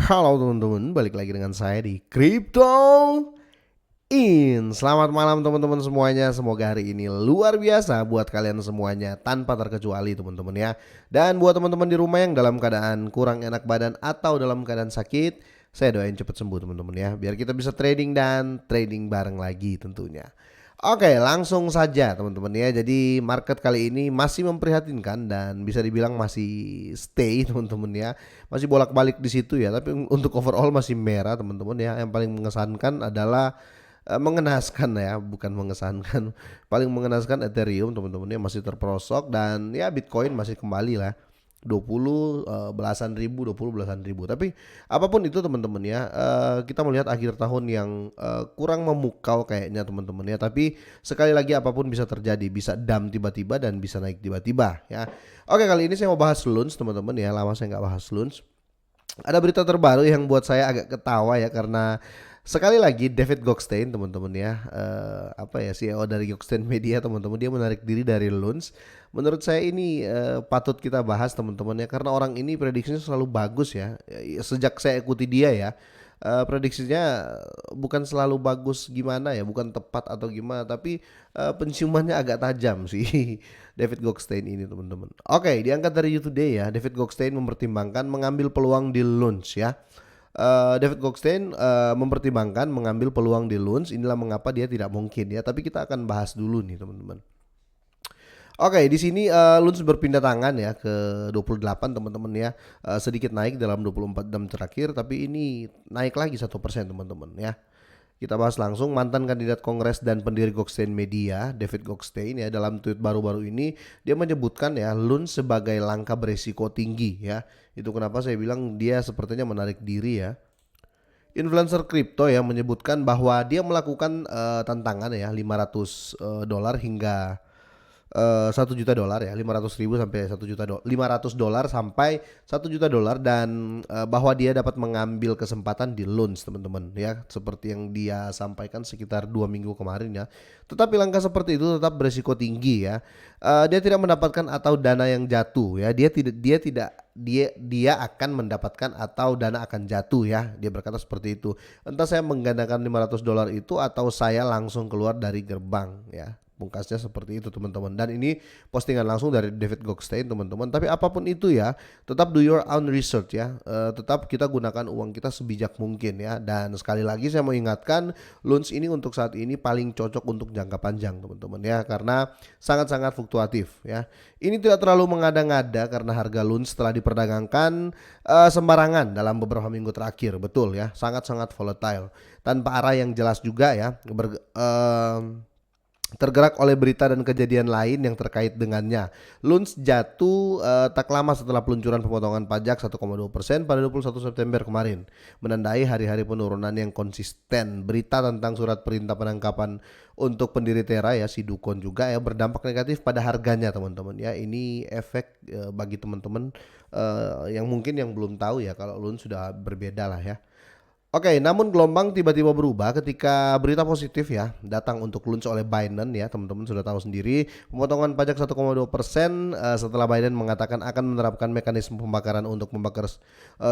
Halo teman-teman, balik lagi dengan saya di Crypto In. Selamat malam teman-teman semuanya. Semoga hari ini luar biasa buat kalian semuanya tanpa terkecuali teman-teman ya. Dan buat teman-teman di rumah yang dalam keadaan kurang enak badan atau dalam keadaan sakit, saya doain cepet sembuh teman-teman ya. Biar kita bisa trading dan trading bareng lagi tentunya. Oke, langsung saja teman-teman ya. Jadi market kali ini masih memprihatinkan dan bisa dibilang masih stay teman-teman ya. Masih bolak-balik di situ ya. Tapi untuk overall masih merah teman-teman ya. Yang paling mengesankan adalah mengenaskan ya, bukan mengesankan. Paling mengenaskan Ethereum teman-teman ya masih terperosok dan ya Bitcoin masih kembali lah 20 belasan ribu, 20 belasan ribu. Tapi apapun itu teman-teman ya, kita melihat akhir tahun yang kurang memukau kayaknya teman-teman ya. Tapi sekali lagi apapun bisa terjadi, bisa dump tiba-tiba dan bisa naik tiba-tiba ya. Oke, kali ini saya mau bahas Luns teman-teman ya. Lama saya nggak bahas Luns. Ada berita terbaru yang buat saya agak ketawa ya karena sekali lagi David Goldstein teman-teman ya, apa ya, CEO dari Goldstein Media teman-teman, dia menarik diri dari Luns. Menurut saya ini patut kita bahas teman-teman ya karena orang ini prediksinya selalu bagus ya. Sejak saya ikuti dia ya, prediksinya bukan selalu bagus gimana ya, bukan tepat atau gimana, tapi penciumannya agak tajam sih David Goldstein ini teman-teman. Oke, diangkat dari You Today ya, David Goldstein mempertimbangkan mengambil peluang di launch ya. David Goldstein mempertimbangkan mengambil peluang di launch. Inilah mengapa dia tidak mungkin ya, tapi kita akan bahas dulu nih teman-teman. Oke, di sini Luns berpindah tangan ya ke 28 teman-teman ya. Sedikit naik dalam 24 jam terakhir, tapi ini naik lagi 1% teman-teman ya. Kita bahas langsung mantan kandidat Kongres dan pendiri Goldstein Media, David Goldstein ya, dalam tweet baru-baru ini dia menyebutkan ya Luns sebagai langkah berisiko tinggi ya. Itu kenapa saya bilang dia sepertinya menarik diri ya. Influencer kripto ya menyebutkan bahwa dia melakukan tantangan ya 500 dolar hingga 1 juta dolar ya, 500 ribu sampai 1 juta dolar, 500 dolar sampai 1 juta dolar, dan bahwa dia dapat mengambil kesempatan di launch teman-teman ya, seperti yang dia sampaikan sekitar 2 minggu kemarin ya. Tetapi langkah seperti itu tetap berisiko tinggi ya. Dia tidak mendapatkan atau dana yang jatuh ya, dia akan mendapatkan atau dana akan jatuh ya, dia berkata seperti itu. Entah saya menggandakan 500 dolar itu atau saya langsung keluar dari gerbang ya, pungkasnya seperti itu teman-teman. Dan ini postingan langsung dari David Goldstein teman-teman. Tapi apapun itu ya, tetap do your own research ya. Tetap kita gunakan uang kita sebijak mungkin ya. Dan sekali lagi saya mau ingatkan, Luns ini untuk saat ini paling cocok untuk jangka panjang teman-teman ya, karena sangat-sangat fluktuatif ya. Ini tidak terlalu mengada-ngada karena harga Luns telah diperdagangkan sembarangan dalam beberapa minggu terakhir, betul ya, sangat-sangat volatile tanpa arah yang jelas juga ya. Tergerak oleh berita dan kejadian lain yang terkait dengannya. Luns jatuh tak lama setelah peluncuran pemotongan pajak 1,2% pada 21 September kemarin, menandai hari-hari penurunan yang konsisten. Berita tentang surat perintah penangkapan untuk pendiri Terra ya, si Dukon juga ya, berdampak negatif pada harganya teman-teman ya. Ini efek bagi teman-teman yang mungkin yang belum tahu ya, kalau Luns sudah berbeda lah ya. Oke, namun gelombang tiba-tiba berubah ketika berita positif ya datang untuk launch oleh Binance ya, teman-teman sudah tahu sendiri, pemotongan pajak 1,2% setelah Biden mengatakan akan menerapkan mekanisme pembakaran untuk membakar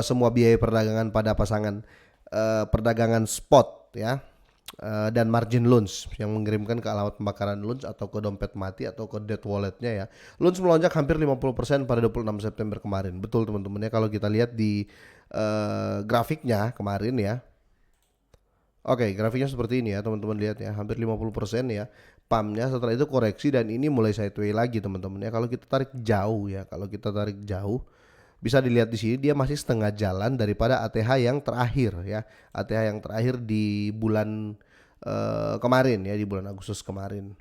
semua biaya perdagangan pada pasangan perdagangan spot ya, dan margin loans yang mengirimkan ke alamat pembakaran loans atau ke dompet mati atau ke dead walletnya ya. Loans melonjak hampir 50% pada 26 September kemarin. Betul teman-teman ya, kalau kita lihat di grafiknya kemarin ya. Oke, grafiknya seperti ini ya teman-teman, lihat ya, hampir 50% ya pumpnya. Setelah itu koreksi dan ini mulai sideways lagi teman-teman ya. Kalau kita tarik jauh ya, kalau kita tarik jauh bisa dilihat di sini dia masih setengah jalan daripada ATH yang terakhir ya. ATH yang terakhir di bulan kemarin ya, di bulan Agustus kemarin.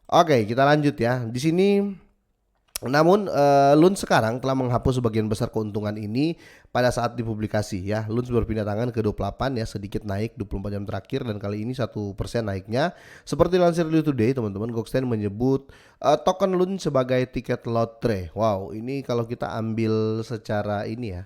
Oke, kita lanjut ya. Di sini namun Luns sekarang telah menghapus sebagian besar keuntungan ini pada saat dipublikasi ya. Luns berpindah tangan ke 28 ya, sedikit naik 24 jam terakhir, dan kali ini 1% naiknya. Seperti lansir You Today teman-teman, Goldstein menyebut token Luns sebagai tiket lotre. Wow, ini kalau kita ambil secara ini ya,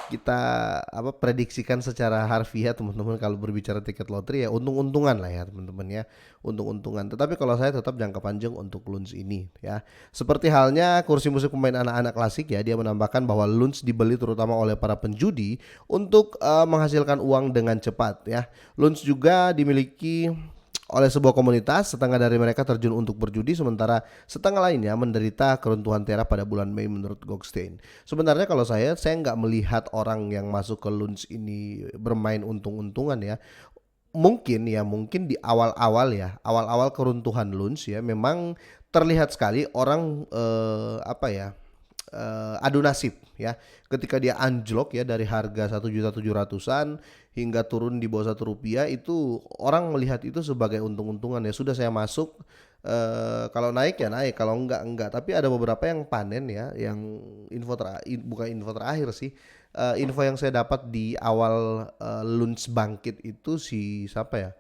kita prediksikan secara harfiah teman-teman kalau berbicara tiket lotre ya untung-untungan lah ya teman-teman ya, untung-untungan. Tetapi kalau saya tetap jangka panjang untuk Luns ini ya. Seperti halnya kursi musik pemain anak-anak klasik ya, dia menambahkan bahwa Luns dibeli terutama oleh para penjudi untuk menghasilkan uang dengan cepat ya. Luns juga dimiliki oleh sebuah komunitas, setengah dari mereka terjun untuk berjudi sementara setengah lainnya menderita keruntuhan terap pada bulan Mei menurut Goldstein. Sebenarnya kalau saya nggak melihat orang yang masuk ke Luns ini bermain untung-untungan ya. Mungkin di awal-awal keruntuhan Luns ya memang terlihat sekali orang adu nasib ya. Ketika dia anjlok ya dari harga 1.700.000-an hingga turun di bawah Rp1 itu orang melihat itu sebagai untung-untungan ya. Sudah saya masuk, kalau naik ya naik, kalau enggak. Tapi ada beberapa yang panen ya, yang bukan info terakhir sih. Info yang saya dapat di awal Luns bangkit itu si siapa ya?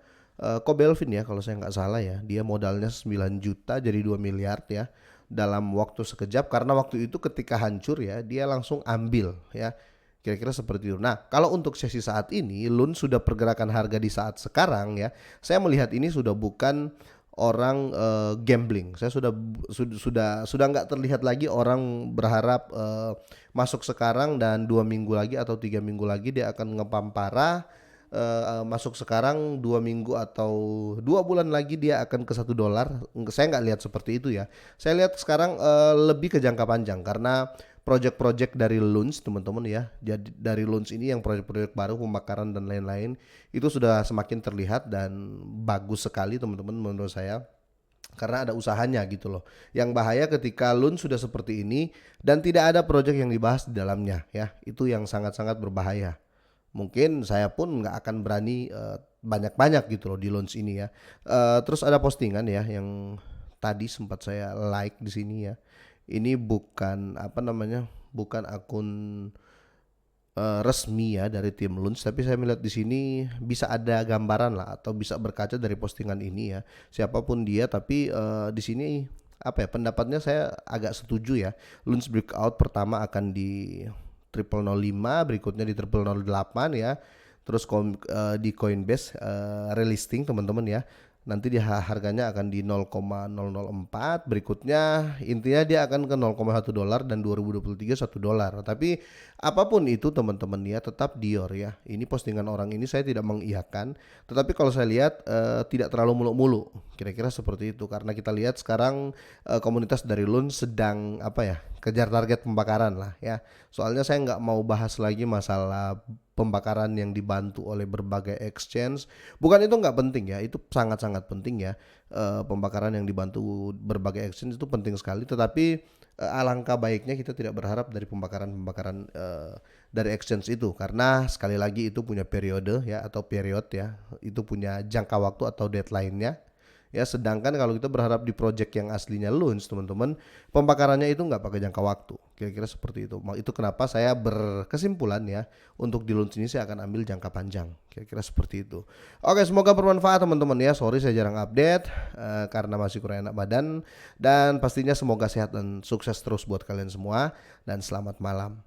Ko Belvin ya kalau saya nggak salah ya. Dia modalnya 9 juta jadi 2 miliar ya dalam waktu sekejap, karena waktu itu ketika hancur ya dia langsung ambil ya, kira-kira seperti itu. Nah kalau untuk sesi saat ini Lun sudah pergerakan harga di saat sekarang ya, saya melihat ini sudah bukan orang gambling. Saya sudah nggak terlihat lagi orang berharap masuk sekarang dan 2 minggu lagi atau 3 minggu lagi dia akan ngepam parah. Masuk sekarang 2 minggu atau 2 bulan lagi dia akan ke $1. Saya nggak lihat seperti itu ya. Saya lihat sekarang lebih ke jangka panjang karena project-project dari Luns teman-teman ya. Jadi dari Luns ini yang project-project baru pembakaran dan lain-lain itu sudah semakin terlihat dan bagus sekali teman-teman menurut saya. Karena ada usahanya gitu loh. Yang bahaya ketika Luns sudah seperti ini dan tidak ada project yang dibahas di dalamnya ya. Itu yang sangat-sangat berbahaya. Mungkin saya pun nggak akan berani banyak-banyak gitu loh di launch ini ya. Terus ada postingan ya yang tadi sempat saya like di sini ya. Ini bukan bukan akun resmi ya dari tim launch, tapi saya melihat di sini bisa ada gambaran lah atau bisa berkaca dari postingan ini ya. Siapapun dia, tapi di sini pendapatnya saya agak setuju ya. Launch breakout pertama akan di 0005, berikutnya di 0008 ya. Terus di Coinbase relisting teman-teman ya. Nanti dia harganya akan di 0,004, berikutnya intinya dia akan ke $0,1 dan 2023 $1. Tapi apapun itu teman-teman ya tetap Dior ya. Ini postingan orang ini saya tidak mengiyakan, tetapi kalau saya lihat tidak terlalu muluk-muluk. Kira-kira seperti itu karena kita lihat sekarang komunitas dari Lun sedang kejar target pembakaran lah ya. Soalnya saya nggak mau bahas lagi masalah pembakaran yang dibantu oleh berbagai exchange. Bukan itu nggak penting ya, itu sangat-sangat penting ya. Pembakaran yang dibantu berbagai exchange itu penting sekali. Tetapi alangkah baiknya kita tidak berharap dari pembakaran dari exchange itu, karena sekali lagi itu punya periode ya atau period ya, itu punya jangka waktu atau deadline-nya. Ya, sedangkan kalau kita berharap di project yang aslinya launch teman-teman, pembakarannya itu nggak pakai jangka waktu. Kira-kira seperti itu. Itu kenapa saya berkesimpulan ya untuk di launch ini saya akan ambil jangka panjang. Kira-kira seperti itu. Oke, semoga bermanfaat teman-teman ya. Sorry saya jarang update karena masih kurang enak badan, dan pastinya semoga sehat dan sukses terus buat kalian semua, dan selamat malam.